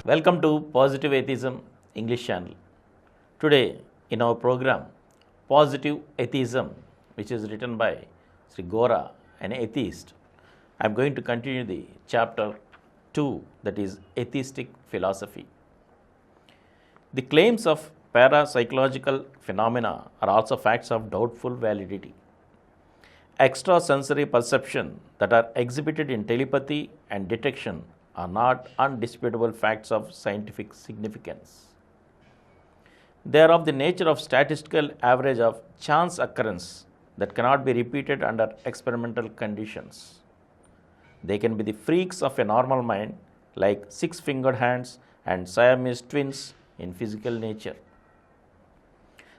Welcome to Positive Atheism English channel. Today in our program Positive Atheism, which is written by Sri Gora, an atheist, I am going to continue the chapter 2, that is Atheistic Philosophy. The claims of parapsychological phenomena are also facts of doubtful validity. Extrasensory perception that are exhibited in telepathy and detection are not undisputable facts of scientific significance. They are of the nature of statistical average of chance occurrence that cannot be repeated under experimental conditions. They can be the freaks of a normal mind, like six-fingered hands and Siamese twins in physical nature.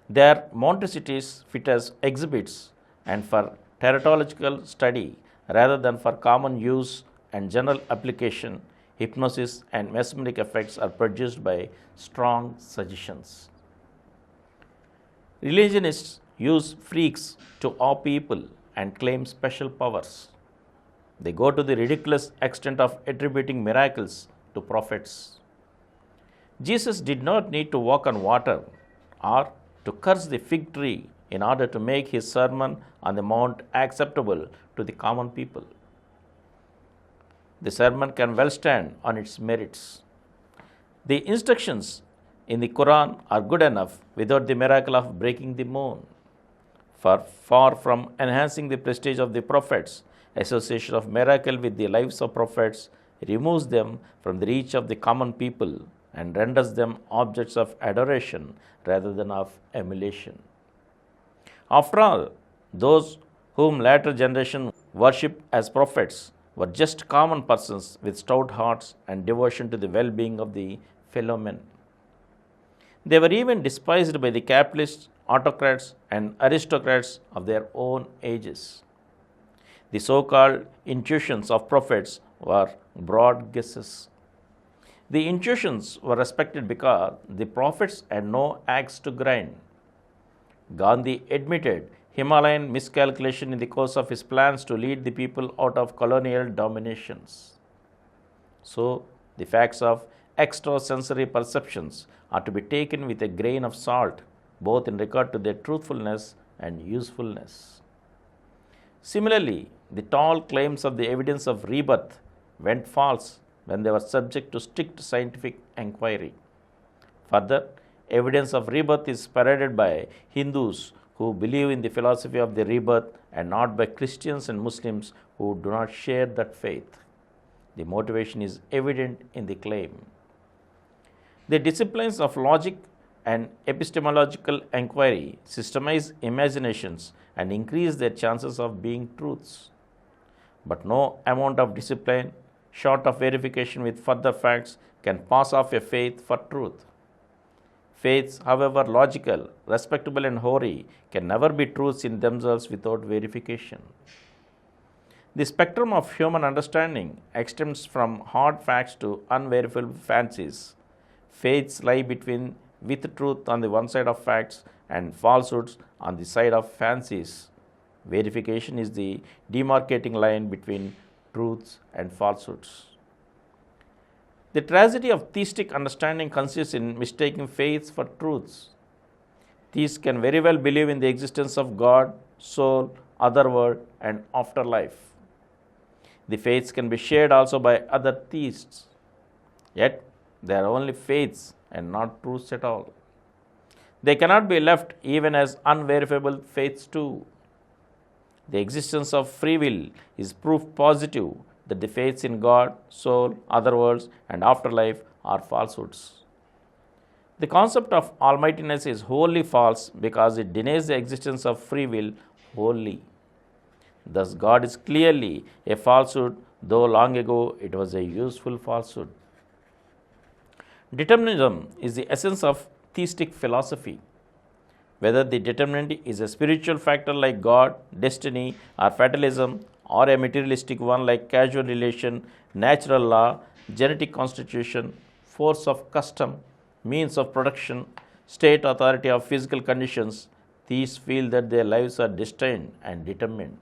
They are monstrosities fit as exhibits and for teratological study rather than for common use and general application. Hypnosis and mesmeric effects are produced by strong suggestions. Religionists use freaks to awe people and claim special powers. They go to the ridiculous extent of attributing miracles to prophets. Jesus did not need to walk on water or to curse the fig tree in order to make his sermon on the Mount acceptable to the common people. The sermon can well stand on its merits. The instructions in the Quran are good enough without the miracle of breaking the moon. For far from enhancing the prestige of the prophets, association of miracle with the lives of prophets removes them from the reach of the common people and renders them objects of adoration rather than of emulation. After all, those whom later generation worshipped as prophets were just common persons with stout hearts and devotion to the well-being of the fellow men. They were even despised by the capitalists, autocrats, and aristocrats of their own ages. The so-called intuitions of prophets were broad guesses. The intuitions were respected because the prophets had no axe to grind. Gandhi admitted Himalayan miscalculation in the course of his plans to lead the people out of colonial dominations. So, the facts of extrasensory perceptions are to be taken with a grain of salt, both in regard to their truthfulness and usefulness. Similarly, the tall claims of the evidence of rebirth went false when they were subject to strict scientific inquiry. Further, evidence of rebirth is paraded by Hindus who believe in the philosophy of the rebirth and not by Christians and Muslims who do not share that faith. The motivation is evident in the claim. The disciplines of logic and epistemological inquiry systemize imaginations and increase their chances of being truths. But no amount of discipline, short of verification with further facts, can pass off a faith for truth. Faiths, however logical, respectable, and hoary, can never be truths in themselves without verification. The spectrum of human understanding extends from hard facts to unverifiable fancies. Faiths lie between with truth on the one side of facts and falsehoods on the side of fancies. Verification is the demarcating line between truths and falsehoods. The tragedy of theistic understanding consists in mistaking faiths for truths. Theists can very well believe in the existence of God, soul, other world, and afterlife. The faiths can be shared also by other theists. Yet, they are only faiths and not truths at all. They cannot be left even as unverifiable faiths too. The existence of free will is proof positive that the faiths in God, soul, other worlds, and afterlife are falsehoods. The concept of almightiness is wholly false because it denies the existence of free will wholly. Thus, God is clearly a falsehood, though long ago it was a useful falsehood. Determinism is the essence of theistic philosophy. Whether the determinant is a spiritual factor like God, destiny, or fatalism, or a materialistic one like causal relation, natural law, genetic constitution, force of custom, means of production, state authority of physical conditions, theists feel that their lives are destined and determined.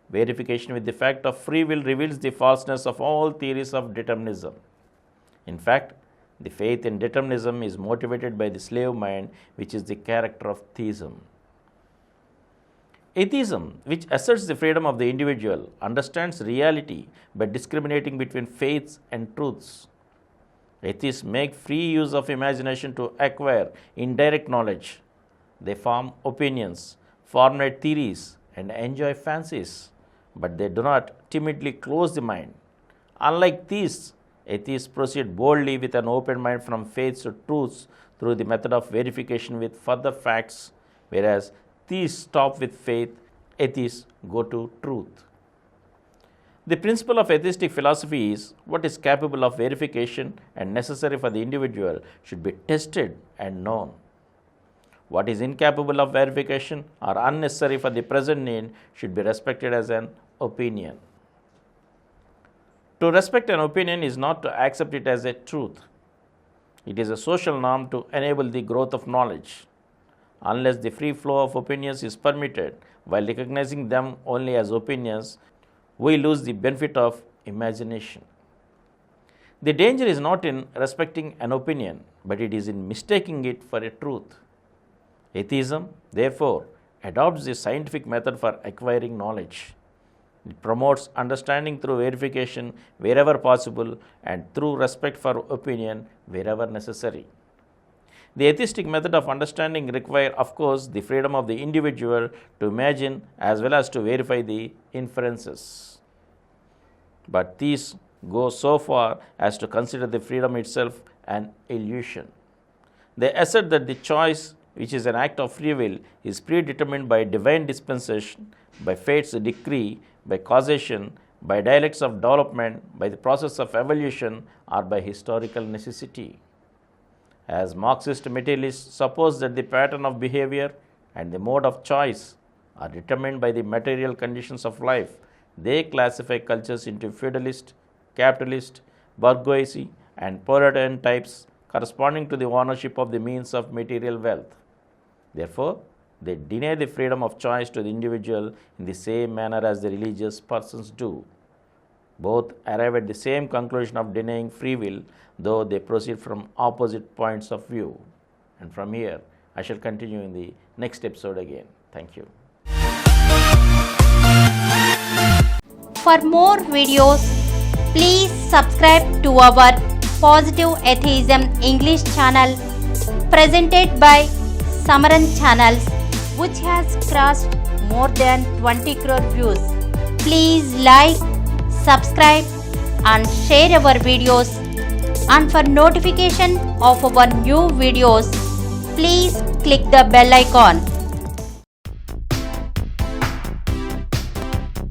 Verification with the fact of free will reveals the falseness of all theories of determinism. In fact, The faith in determinism is motivated by the slave mind, which is the character of theism. Atheism, which asserts the freedom of the individual, understands reality by discriminating between faiths and truths. Atheists make free use of imagination to acquire indirect knowledge. They form opinions, formulate theories, and enjoy fancies, but they do not timidly close the mind. Unlike theists, atheists proceed boldly with an open mind from faiths to truths through the method of verification with further facts, whereas theists stop with faith, atheists go to truth. The principle of atheistic philosophy is what is capable of verification and necessary for the individual should be tested and known. What is incapable of verification or unnecessary for the present need should be respected as an opinion. To respect an opinion is not to accept it as a truth. It is a social norm to enable the growth of knowledge. Unless the free flow of opinions is permitted, while recognizing them only as opinions, we lose the benefit of imagination. The danger is not in respecting an opinion, but it is in mistaking it for a truth. Atheism, therefore, adopts the scientific method for acquiring knowledge. It promotes understanding through verification wherever possible and through respect for opinion wherever necessary. The atheistic method of understanding requires, of course, the freedom of the individual to imagine as well as to verify the inferences. But these go so far as to consider the freedom itself an illusion. They assert that the choice, which is an act of free will, is predetermined by divine dispensation, by fate's decree, by causation, by dialectics of development, by the process of evolution, or by historical necessity. As Marxist materialists suppose that the pattern of behavior and the mode of choice are determined by the material conditions of life, they classify cultures into feudalist, capitalist, bourgeoisie, and proletarian types corresponding to the ownership of the means of material wealth. Therefore, they deny the freedom of choice to the individual in the same manner as the religious persons do. Both arrive at the same conclusion of denying free will, though they proceed from opposite points of view. And from here, I shall continue in the next episode again. Thank you. For more videos, please subscribe to our Positive Atheism English channel presented by Samaram channels, which has crossed more than 20 crore views. Please like, subscribe and share our videos, and for notification of our new videos, please click the bell icon.